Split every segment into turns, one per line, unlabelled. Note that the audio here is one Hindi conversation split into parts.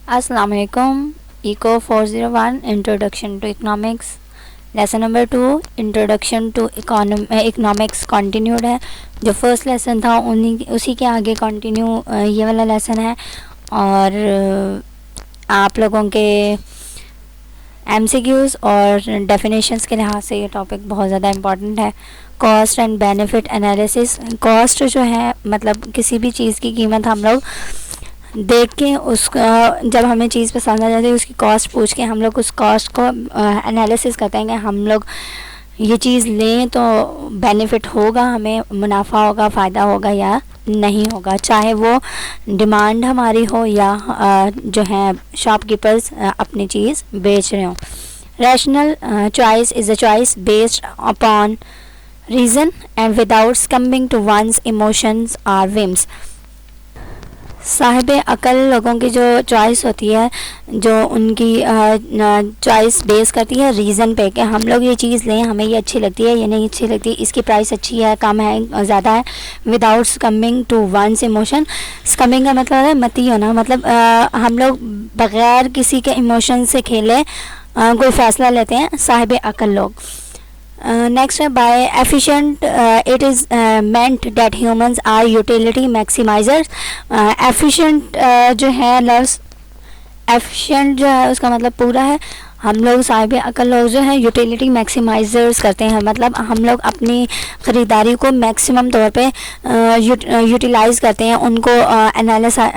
अस्सलाम वालेकुम। Eco 401 introduction to economics lesson number 2 introduction to economics continued है। जो फर्स्ट लेसन था उसी के आगे कंटिन्यू ये वाला लेसन है। और आप लोगों के MCQs और डेफिनेशंस के लिहाज से ये टॉपिक बहुत ज़्यादा इम्पॉर्टेंट है। Cost and benefit analysis. Cost जो है मतलब किसी भी चीज़ की कीमत हम लोग देख के उसका जब हमें चीज़ पसंद आ जाती है उसकी कॉस्ट पूछ के हम लोग उस कॉस्ट को एनालिसिस करते हैं कि हम लोग ये चीज़ लें तो बेनिफिट होगा, हमें मुनाफा होगा, फ़ायदा होगा या नहीं होगा, चाहे वो डिमांड हमारी हो या जो है शॉपकीपर्स अपनी चीज़ बेच रहे हों। Rational choice is a choice based upon reason and without succumbing to one's emotions और विम्स। साहिब अकल लोगों की जो चॉइस होती है, जो उनकी चॉइस बेस करती है रीज़न पे कि हम लोग ये चीज़ लें, हमें ये अच्छी लगती है, ये नहीं अच्छी लगती, इसकी प्राइस अच्छी है, कम है, ज़्यादा है, विदाउट सकमिंग टू वंस इमोशन। सकमिंग का मतलब है मती होना, मतलब हम लोग बग़ैर किसी के इमोशन से खेले कोई फ़ैसला लेते हैं साहिब अकल लोग। नेक्स्ट है by efficient it is meant that humans are utility maximisers. Efficient जो है लफ्ज़ एफिशिएंट जो है उसका मतलब पूरा है, हम लोग साहिब अकल लोग जो है यूटिलिटी मैक्सिमाइजर्स करते हैं, मतलब हम लोग अपनी ख़रीदारी को मैक्सिमम तौर पे यूटिलाइज़ करते हैं, उनको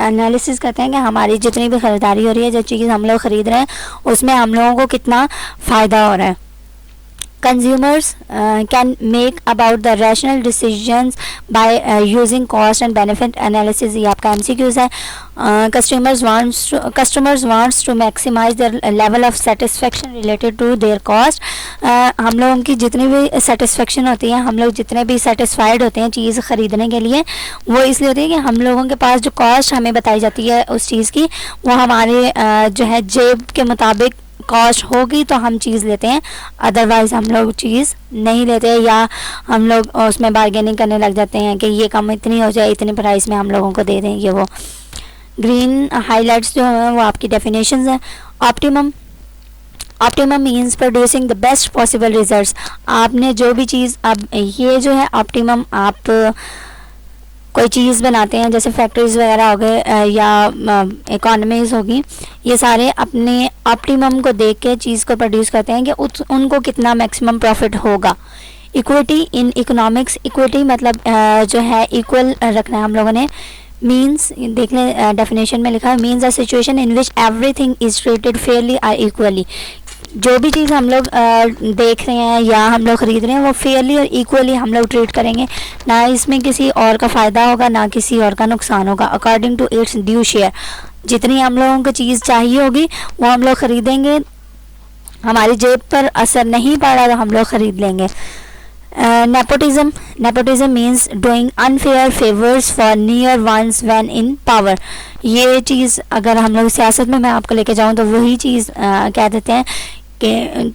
एनालिसिस करते हैं कि हमारी जितनी भी ख़रीदारी हो रही है, जो चीज़ हम लोग ख़रीद रहे हैं उसमें हम लोगों को कितना फ़ायदा हो रहा है। Consumers can make about the rational decisions by using cost and benefit analysis। ये आपका MCQs है। Customers wants to maximize their level of satisfaction related to their cost। हम लोगों की जितनी भी satisfaction होती है, हम लोग जितने भी satisfied होते हैं चीज़ ख़रीदने के लिए, वो इसलिए होती है कि हम लोगों के पास जो cost हमें बताई जाती है उस चीज़ की, वो हमारे जो है जेब के मुताबिक कॉस्ट होगी तो हम चीज़ लेते हैं, अदरवाइज़ हम लोग चीज़ नहीं लेते, या हम लोग उसमें बार्गेनिंग करने लग जाते हैं कि ये कम इतनी हो जाए, इतनी प्राइस में हम लोगों को दे दें ये वो। ग्रीन हाइलाइट्स जो हैं वो आपकी डेफिनेशंस हैं। Optimum means producing the best possible results. आपने जो भी चीज़, अब ये जो है ऑप्टिमम, आप कोई चीज़ बनाते हैं जैसे फैक्ट्रीज़ वगैरह हो गए या इकोनॉमीज़ होगी, ये सारे अपने ऑप्टिमम को देख के चीज़ को प्रोड्यूस करते हैं कि उनको कितना मैक्सिमम प्रॉफिट होगा। Equity in economics. इक्विटी मतलब जो है इक्वल रखना है हम लोगों ने। मीन्स देख लें डेफिनेशन में लिखा है, means a situation in which everything is treated Fairlie और इक्वली। जो भी चीज़ हम लोग देख रहे हैं या हम लोग ख़रीद रहे हैं वो फेयरली और इक्वली हम लोग ट्रीट करेंगे, ना इसमें किसी और का फ़ायदा होगा ना किसी और का नुकसान होगा। According to its due share. जितनी हम लोगों को चीज़ चाहिए होगी वो हम लोग ख़रीदेंगे, हमारी जेब पर असर नहीं पड़ रहा तो हम लोग ख़रीद लेंगे। Nepotism means doing unfair favours for near ones when in power. ये चीज़ अगर हम लोग सियासत में मैं आपको लेके जाऊँ तो वही चीज़ कह देते हैं कि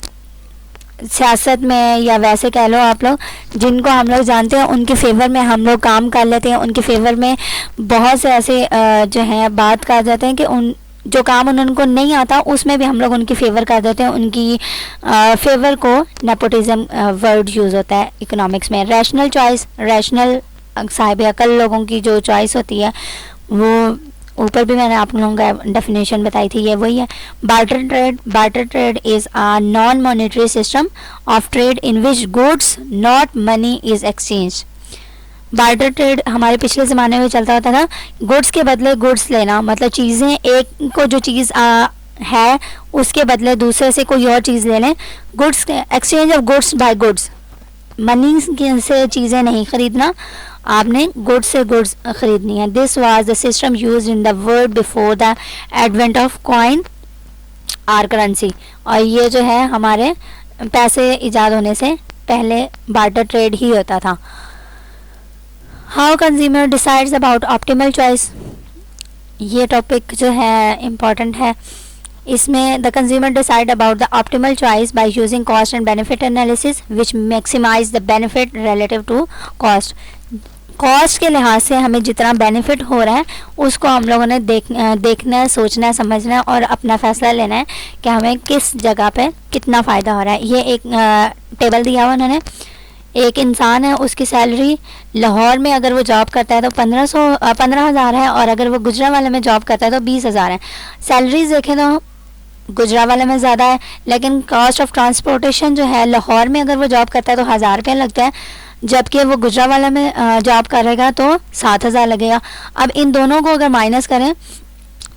सियासत में या वैसे कह लो आप लोग, जिनको हम लोग जानते हैं उनके फेवर में हम लोग काम कर लेते हैं, उनके फेवर में बहुत से ऐसे जो है बात कर जाते हैं कि उन जो काम उनको नहीं आता उसमें भी हम लोग उनकी फेवर कर देते हैं, उनकी फेवर को नेपोटिज्म वर्ड यूज़ होता है इकोनॉमिक्स में। Rational choice. रैशनल साहिब अकल लोगों की जो चॉइस होती है वो ऊपर भी मैंने आप लोगों का डेफिनेशन बताई थी, ये वही है। Barter trade is a non monetary system of trade in which goods not money is exchange. Barter trade हमारे पिछले ज़माने में चलता होता था, गुड्स के बदले गुड्स लेना, मतलब चीज़ें एक को जो चीज़ है उसके बदले दूसरे से कोई और चीज़ ले लें। Goods exchange of goods by goods, money से चीज़ें नहीं ख़रीदना, आपने गुड्स से गुड्स ख़रीदनी है। This was the system used in the world before the advent of coin or currency. और ये जो है हमारे पैसे ईजाद होने से पहले बार्टर ट्रेड ही होता था। How consumer decides about optimal choice. ये टॉपिक जो है इम्पॉर्टेंट है। इसमें the consumer decide about the optimal choice by using cost and benefit analysis which maximise the benefit relative to cost. Cost के लिहाज से हमें जितना बेनिफिट हो रहा है उसको हम लोगों ने देखना है, सोचना है, समझना है और अपना फैसला लेना है कि हमें किस जगह पे कितना फ़ायदा हो रहा है। ये एक टेबल दिया हुआ उन्होंने। एक इंसान है, उसकी सैलरी लाहौर में अगर वो जॉब करता है तो 15,000 है, और अगर वो गुजरांवाला में जॉब करता है तो 20,000 है। सैलरीज देखें तो गुजरांवाला में ज़्यादा है, लेकिन कॉस्ट ऑफ ट्रांसपोर्टेशन जो है, लाहौर में अगर वो जॉब करता है तो 1000 रुपया लगता है, जबकि वो गुजरांवाला में जॉब करेगा तो 7,000 लगेगा। अब इन दोनों को अगर माइनस करें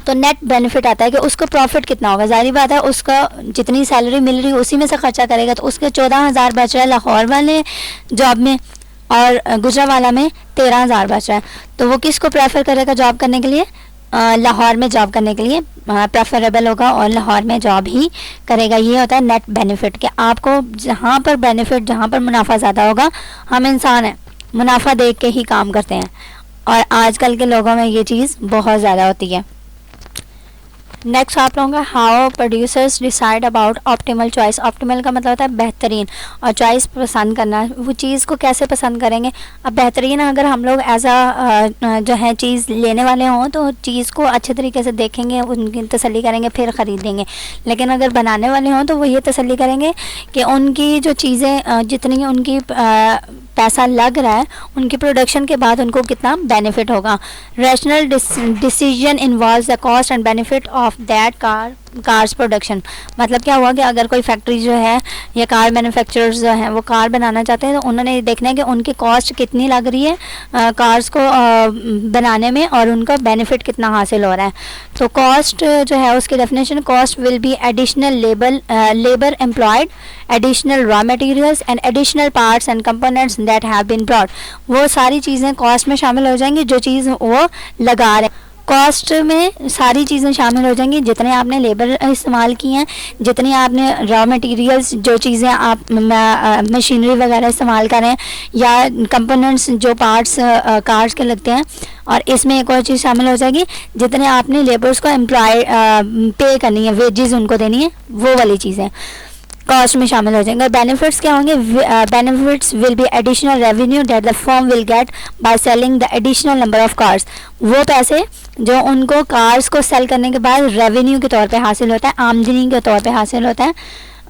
तो नेट बेनिफिट आता है कि उसको प्रॉफिट कितना होगा। जाहिर बात है, उसका जितनी सैलरी मिल रही है उसी में से खर्चा करेगा, तो उसके 14,000 बच रहा है लाहौर वाले जॉब में, और गुजरांवाला में 13,000 बच रहा है। तो वो किसको प्रेफर करेगा जॉब करने के लिए? लाहौर में जॉब करने के लिए प्रेफरेबल होगा और लाहौर में जॉब ही करेगा। ये होता है नेट बेनिफिट, कि आपको जहाँ पर बेनिफिट, जहाँ पर मुनाफा ज़्यादा होगा, हम इंसान हैं, मुनाफा देख के ही काम करते हैं, और आजकल के लोगों में ये चीज़ बहुत ज़्यादा होती है। नेक्स्ट आप लोगों का how producers decide about optimal choice. Optimal का मतलब होता है बेहतरीन, और चॉइस पसंद करना। वो चीज़ को कैसे पसंद करेंगे? अब बेहतरीन अगर हम लोग एज जो है चीज़ लेने वाले हों तो चीज़ को अच्छे तरीके से देखेंगे, उनकी तसल्ली करेंगे, फिर ख़रीदेंगे। लेकिन अगर बनाने वाले हों तो वो ये तसल्ली करेंगे कि उनकी जो चीज़ें जितनी उनकी पैसा लग रहा है, उनकी प्रोडक्शन के बाद उनको कितना बेनिफिट होगा। Rational decision involves the cost and benefit of that cars production. मतलब क्या हुआ कि अगर कोई फैक्ट्री जो है या कार मैन्युफैक्चरर्स जो हैं वो कार बनाना चाहते हैं, तो उन्होंने ये देखना है कि उनकी कॉस्ट कितनी लग रही है कार्स को बनाने में, और उनका बेनिफिट कितना हासिल हो रहा है। तो कॉस्ट जो है उसकी definition, cost will be additional labour employed, additional raw materials and additional parts and components that have been brought. वो सारी चीज़ें कॉस्ट में शामिल हो जाएंगी जो चीज़ वो लगा रहे हैं। कॉस्ट में सारी चीज़ें शामिल हो जाएंगी, जितने आपने लेबर इस्तेमाल की हैं, जितनी आपने रॉ मटेरियल्स, जो चीज़ें आप मशीनरी वगैरह इस्तेमाल करें, या कंपोनेंट्स जो पार्ट्स कार्स के लगते हैं। और इसमें एक और चीज़ शामिल हो जाएगी, जितने आपने लेबर्स को एम्प्लॉय पे करनी है, वेजेस उनको देनी है, वो वाली चीज़ें कॉस्ट में शामिल हो जाएंगे। बेनिफिट्स क्या होंगे? Benefits will be additional revenue that the firm will get by selling the additional number of cars. वो पैसे जो उनको कार्स को सेल करने के बाद रेवेन्यू के तौर पे हासिल होता है, आमदनी के तौर पे हासिल होता है,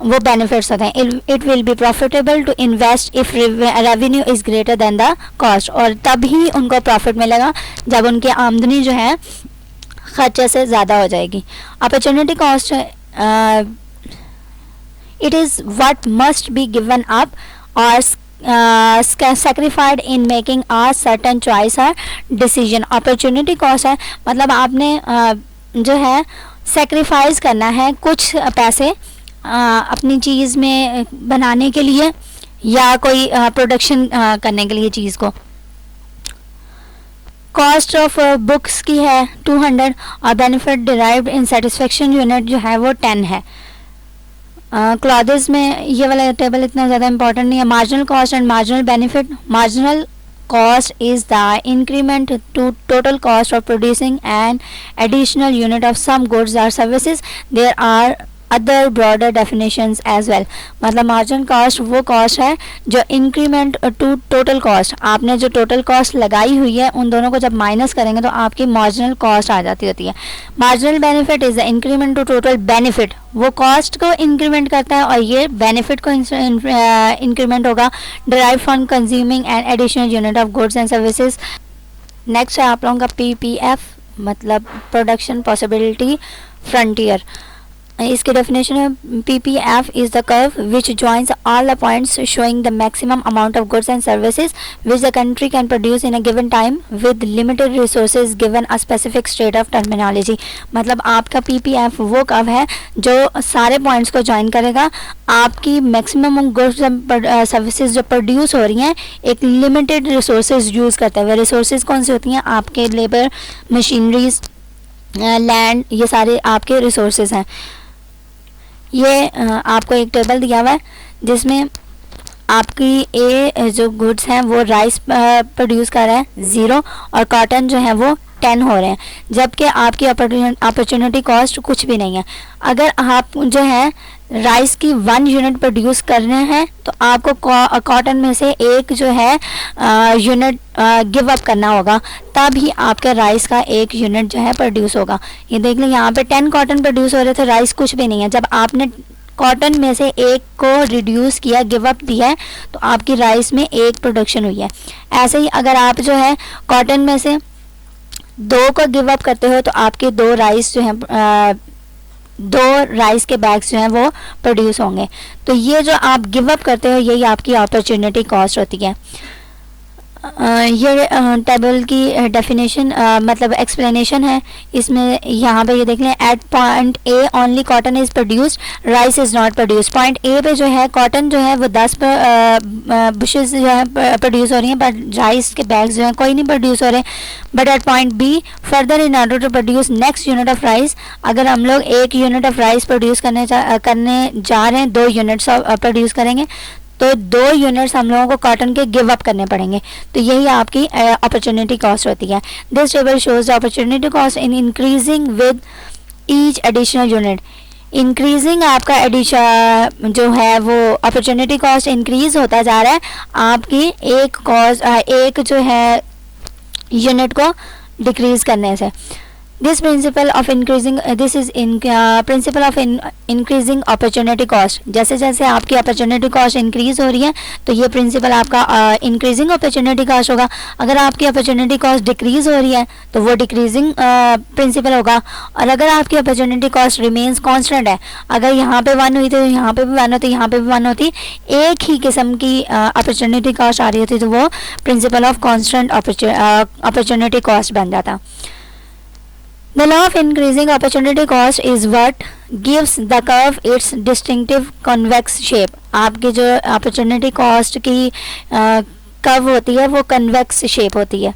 वो बेनिफिट्स होते हैं। It will be profitable to invest if revenue is greater than the cost. और तभी उनको प्रॉफिट मिलेगा जब उनकी आमदनी जो है खर्चे से ज़्यादा हो जाएगी। Opportunity cost it is what must be given up or sacrificed in making a certain choice or decision। opportunity cost है मतलब आपने जो है सेक्रीफाइस करना है कुछ पैसे अपनी चीज़ में बनाने के लिए, या कोई प्रोडक्शन करने के लिए चीज़ को। कॉस्ट ऑफ बुक्स की है 200, और बेनिफिट डिराइव्ड इन सेटिस्फेक्शन यूनिट जो है वो 10 है। क्लॉथेस में ये वाला टेबल इतना ज़्यादा इंपॉर्टेंट नहीं है। Marginal cost and marginal benefit. Marginal cost is the increment to total cost of producing an additional unit of some goods or services. There are other broader definitions as well। मतलब मार्जिनल कॉस्ट वो कॉस्ट है जो इंक्रीमेंट टू टोटल कॉस्ट, आपने जो टोटल कॉस्ट लगाई हुई है उन दोनों को जब माइनस करेंगे तो आपकी मार्जिनल कॉस्ट आ जाती होती है। Marginal benefit is the increment to total benefit. वो कॉस्ट को इंक्रीमेंट करता है और ये बेनिफिट को इंक्रीमेंट होगा derive from consuming and additional unit of goods and services. Next है आप लोगों का PPF, मतलब प्रोडक्शन पॉसिबिलिटी फ्रंटियर। इसकी डेफिनेशन है PPF is the curve which joins all the points showing the maximum amount of goods and services which the country can produce in a given time with limited resources given a specific state of terminology. मतलब आपका PPF वो कर्व है जो सारे पॉइंट्स को ज्वाइन करेगा। आपकी मैक्सिमम गुड्स एंड सर्विसेज जो प्रोड्यूस हो रही हैं एक लिमिटेड रिसोर्सेज यूज़ करते हुए। रिसोर्सेज कौन सी होती हैं? आपके लेबर, मशीनरीज, लैंड, ये सारे आपके रिसोर्सेज हैं। ये आपको एक टेबल दिया हुआ है जिसमें आपकी जो गुड्स हैं वो राइस प्रोड्यूस कर रहा है 0, और कॉटन जो है वो 10 हो रहे हैं, जबकि आपकी अपॉर्चुनिटी कॉस्ट कुछ भी नहीं है। अगर आप जो है राइस की 1 यूनिट प्रोड्यूस करने हैं तो आपको कॉटन में से एक जो है यूनिट गिव अप करना होगा, तब ही आपका राइस का 1 यूनिट जो है प्रोड्यूस होगा। ये देख लें, यहाँ पे 10 कॉटन प्रोड्यूस हो रहे थे, राइस कुछ भी नहीं है। जब आपने कॉटन में से एक को रिड्यूस किया, गिव अप दिया है, तो आपकी राइस में एक प्रोडक्शन हुई है। ऐसे ही अगर आप जो है कॉटन में से 2 को गिव अप करते हो तो आपके 2 राइस जो है 2 राइस के बैग्स जो हैं वो प्रोड्यूस होंगे। तो ये जो आप गिव अप करते हो यही आपकी अपॉर्चुनिटी कॉस्ट होती है। ये टेबल की डेफिनेशन मतलब एक्सप्लेनेशन है। इसमें यहाँ पे ये देख लें, at point A only cotton is produced, rice is not produced. Point A पे जो है कॉटन जो है वो 10 बुशेस जो है प्रोड्यूस हो रही हैं, बट राइस के बैग्स जो हैं कोई नहीं प्रोड्यूस हो रहे। But at point B further in order to produce next unit of rice, अगर हम लोग 1 यूनिट ऑफ राइस प्रोड्यूस करने जा रहे हैं, 2 यूनिट्स प्रोड्यूस करेंगे, तो 2 यूनिट्स हम लोगों को कॉटन के गिव अप करने पड़ेंगे। तो यही आपकी अपॉर्चुनिटी कॉस्ट होती है। This table shows the opportunity cost in increasing with each additional unit. Increasing आपका एडिशन जो है वो अपॉर्चुनिटी कॉस्ट इंक्रीज होता जा रहा है आपकी एक जो है यूनिट को डिक्रीज करने से। This principle of increasing principle of increasing opportunity cost, जैसे जैसे आपकी opportunity cost increase हो रही है तो ये principle आपका increasing opportunity cost होगा। अगर आपकी opportunity cost decrease हो रही है तो वो decreasing principle होगा। और अगर आपकी opportunity cost remains constant है, अगर यहाँ पे 1 हुई तो यहाँ पे भी 1 होती, यहाँ पे भी 1 होती, एक ही किस्म की opportunity cost आ रही होती, तो वो principle of constant opportunity cost बन जाता। The law of increasing opportunity cost is what gives the curve its distinctive convex shape। आपकी जो opportunity cost की कर्व होती है वो convex shape होती है।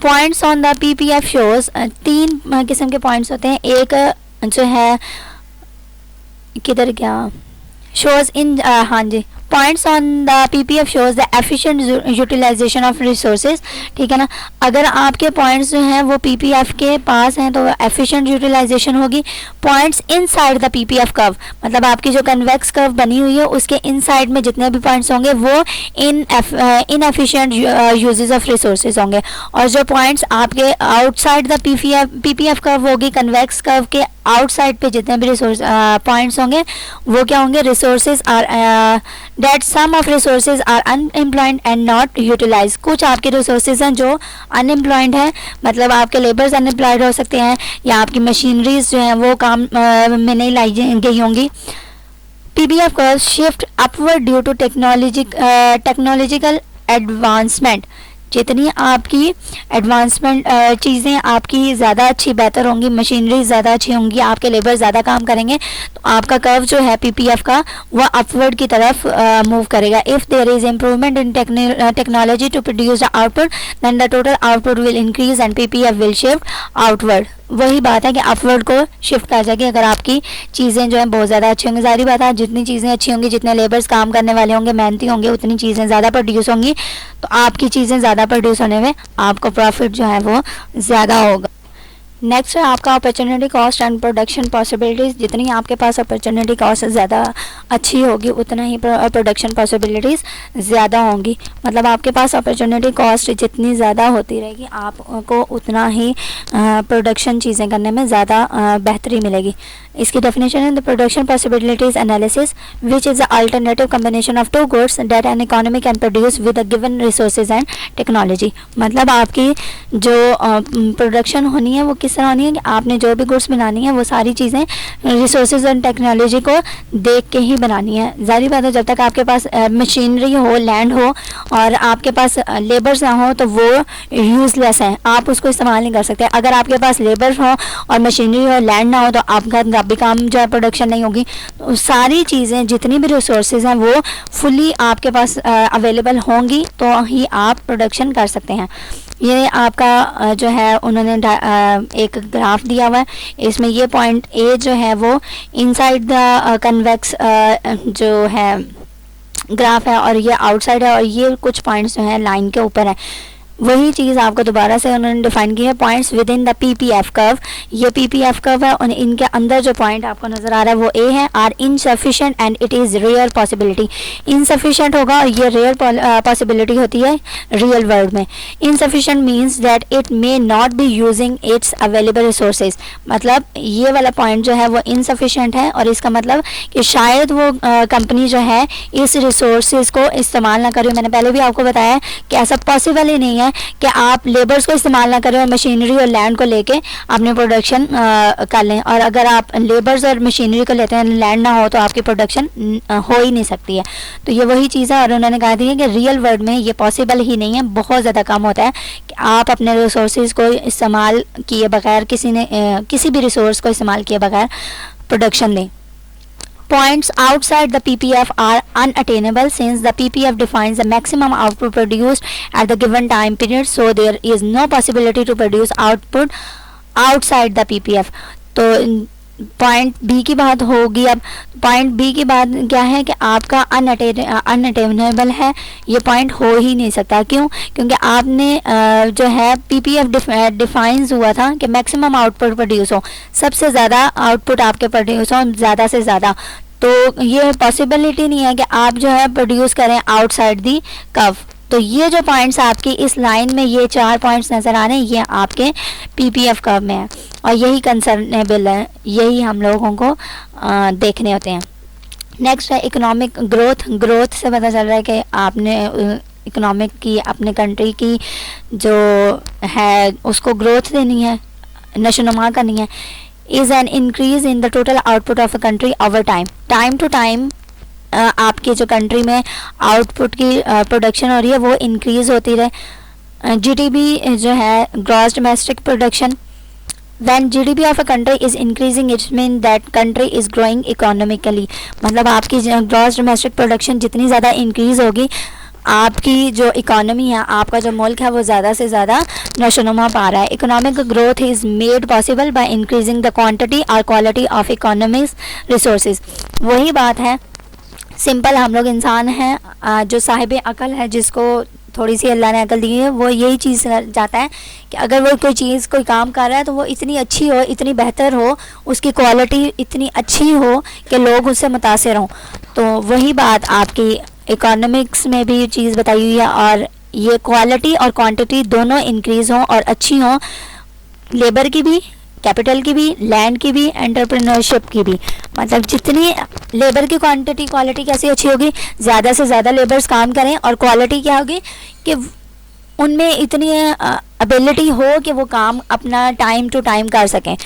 Points on the PPF shows 3 किस्म के points होते हैं। एक जो है किधर गया, shows in हाँ जी, points on the PPF shows the efficient utilization of resources। ठीक है ना, अगर आपके पॉइंट्स जो हैं वो PPF के पास हैं तो efficient utilization होगी। Points inside the PPF curve, मतलब आपकी जो कन्वेक्स कर्व बनी हुई है उसके इनसाइड में जितने भी पॉइंट्स होंगे वो इनएफिशिएंट यूजेस ऑफ रिसोर्सेज होंगे। और जो पॉइंट्स आपके आउटसाइड द PPF कर्व होगी, कन्वेक्स कर्व के आउटसाइड पे जितने भी रिसोर्स पॉइंट्स होंगे वो क्या होंगे, resources are that some of resources are unemployed and not utilized। कुछ आपके रिसोर्सेज हैं जो अनएम्प्लॉयड हैं, मतलब आपके लेबर्स अनएम्प्लॉयड हो सकते हैं या आपकी मशीनरीज जो हैं वो काम में नहीं लाई गई होंगी। PPF curve shift upward due to technological advancement. जितनी आपकी एडवांसमेंट चीज़ें आपकी ज़्यादा अच्छी बेहतर होंगी, मशीनरी ज़्यादा अच्छी होंगी, आपके लेबर ज़्यादा काम करेंगे, तो आपका कर्व जो है PPF का वह अपवर्ड की तरफ मूव करेगा। If there is improvement in technology to produce the output then the total output will increase and PPF will shift outward. वही बात है कि अपवर्ड को शिफ्ट कर जाएगी अगर आपकी चीज़ें जो हैं बहुत ज़्यादा अच्छी होंगी। सारी बात है, जितनी चीज़ें अच्छी होंगी, जितने लेबर्स काम करने वाले होंगे, मेहनती होंगे, उतनी चीज़ें ज़्यादा प्रोड्यूस होंगी, तो आपकी चीज़ें ज़्यादा प्रोड्यूस होने में आपको प्रॉफिट जो है वो ज़्यादा होगा। नेक्स्ट है आपका opportunity cost and production possibilities. जितनी आपके पास अपॉर्चुनिटी कॉस्ट ज़्यादा अच्छी होगी उतना ही प्रोडक्शन पॉसिबिलिटीज़ ज़्यादा होंगी। मतलब आपके पास अपॉर्चुनिटी कॉस्ट जितनी ज़्यादा होती रहेगी आपको उतना ही प्रोडक्शन चीज़ें करने में ज़्यादा बेहतरी मिलेगी। इसकी डेफिनेशन है the production possibilities analysis which is the alternative combination of 2 goods that an economy can produce with a given resources and technology. मतलब आपकी जो प्रोडक्शन होनी है वो किस तरह होनी है कि आपने जो भी गुड्स बनानी है वो सारी चीज़ें रिसोर्सेज एंड टेक्नोलॉजी को देख के ही बनानी है। ज़ाहिर बात है, जब तक आपके पास मशीनरी हो, लैंड हो और आपके पास लेबर्स ना हो तो वो यूज़लेस हैं, आप उसको इस्तेमाल नहीं कर सकते। अगर आपके पास लेबर हो और मशीनरी हो, लैंड ना हो तो आपका भी काम जो है प्रोडक्शन नहीं होगी। तो सारी चीज़ें जितनी भी रिसोर्सेज हैं वो फुली आपके पास अवेलेबल होंगी तो ही आप प्रोडक्शन कर सकते हैं। ये आपका जो है उन्होंने एक ग्राफ दिया हुआ है, इसमें ये पॉइंट ए जो है वो इनसाइड द कन्वेक्स जो है ग्राफ है और ये आउटसाइड है और ये कुछ पॉइंट्स जो हैं लाइन के ऊपर है। वही चीज़ आपको दोबारा से उन्होंने डिफाइन की है, points with in the PPF curve. ये पीपीएफ कर्व है और इनके अंदर जो पॉइंट आपको नज़र आ रहा है वो ए है, are insufficient and it is rare possibility. Insufficient होगा और ये रेयर पॉसिबिलिटी होती है रियल वर्ल्ड में। Insufficient means that it may not be using its available resources, मतलब ये वाला पॉइंट जो है वो इनसफिशिएंट है और इसका मतलब कि शायद वो कंपनी जो है इस रिसोर्सेज को इस्तेमाल ना करे। मैंने पहले भी आपको बताया कि ऐसा पॉसिबल ही नहीं है कि आप लेबर्स को इस्तेमाल ना करें और मशीनरी और लैंड को लेके अपनी प्रोडक्शन कर लें, और अगर आप लेबर्स और मशीनरी को लेते हैं, लैंड ना हो, तो आपकी प्रोडक्शन हो ही नहीं सकती है। तो ये वही चीज़ है और उन्होंने कहा थी कि रियल वर्ल्ड में ये पॉसिबल ही नहीं है, बहुत ज़्यादा कम होता है कि आप अपने रिसोर्सेज को इस्तेमाल किए बगैर किसी भी रिसोर्स को इस्तेमाल किए बगैर प्रोडक्शन दें। Points outside the PPF are unattainable since the PPF defines the maximum output produced at the given time period, so there is no possibility to produce output outside the PPF. तो पॉइंट बी की बात होगी। अब पॉइंट बी की बात क्या है कि आपका अनअटेनेबल है, ये पॉइंट हो ही नहीं सकता। क्यों? क्योंकि आपने जो है पीपीएफ डिफाइंस हुआ था कि मैक्सिमम आउटपुट प्रोड्यूस हो, सबसे ज़्यादा आउटपुट आपके प्रोड्यूस हो ज़्यादा से ज़्यादा। तो ये पॉसिबिलिटी नहीं है कि आप जो है प्रोड्यूस करें आउटसाइड दी कर्व। तो ये जो पॉइंट्स आपकी इस लाइन में ये 4 पॉइंट्स नज़र आ रहे हैं, ये आपके पीपीएफ कर्व में है और यही कंसर्नेबल है, यही हम लोगों को देखने होते हैं। नेक्स्ट है इकोनॉमिक ग्रोथ। ग्रोथ से पता चल रहा है कि आपने इकोनॉमिक की अपने कंट्री की जो है उसको ग्रोथ देनी है, नशोनुमा करनी है। Is an increase in the total output of a country over time. Time to time आपकी जो कंट्री में आउटपुट की प्रोडक्शन हो रही है वो इंक्रीज़ होती रहे। जीडीपी जो है gross domestic production, when GDP of a country is increasing its mean that country is growing economically. मतलब आपकी ग्रॉस डोमेस्टिक प्रोडक्शन जितनी ज़्यादा इंक्रीज़ होगी, आपकी जो इकोनॉमी है, आपका जो मुल्क है वो ज़्यादा से ज़्यादा नशोनुमा पा रहा है। Economic growth is made possible by increasing the quantity और क्वालिटी ऑफ इकोनॉमिक रिसोर्सेज। वही बात है, सिंपल हम लोग इंसान हैं, जो साहिब अकल है, जिसको थोड़ी सी अल्लाह ने अकल दी है, वो यही चीज़ चाहता है कि अगर वो कोई चीज़ कोई काम कर रहा है तो वो इतनी अच्छी हो, इतनी बेहतर हो, उसकी क्वालिटी इतनी अच्छी हो कि लोग उससे मुतासिर हों। तो वही बात आपकी इकोनॉमिक्स में भी चीज़ बताई हुई है, और ये क्वालिटी और क्वांटिटी दोनों इंक्रीज़ हों और अच्छी हों, लेबर की भी, कैपिटल की भी, लैंड की भी, एंटरप्रेन्योरशिप की भी। मतलब जितनी लेबर की क्वालिटी कैसी अच्छी होगी, ज़्यादा से ज़्यादा लेबर्स काम करें, और क्वालिटी क्या होगी कि उनमें इतनी एबिलिटी हो कि वो काम अपना टाइम टू टाइम कर सकें।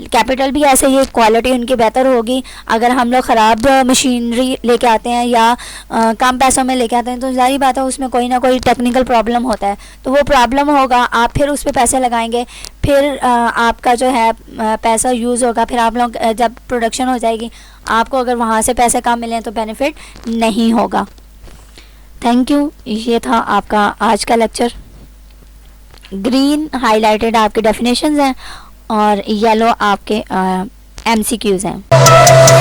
कैपिटल भी ऐसे ही क्वालिटी उनकी बेहतर होगी। अगर हम लोग ख़राब मशीनरी लेके आते हैं या कम पैसों में लेके आते हैं तो जाहिर बात है उसमें कोई ना कोई टेक्निकल प्रॉब्लम होता है, तो वो प्रॉब्लम होगा, आप फिर उस पर पैसे लगाएंगे, फिर आपका जो है पैसा यूज़ होगा, फिर आप लोग जब प्रोडक्शन हो जाएगी आपको अगर वहाँ से पैसे कम मिलें तो बेनिफिट नहीं होगा। Thank you. ये था आपका आज का लेक्चर। ग्रीन हाईलाइटेड आपके डेफिनेशंस हैं और येलो आपके एमसीक्यूज़ हैं।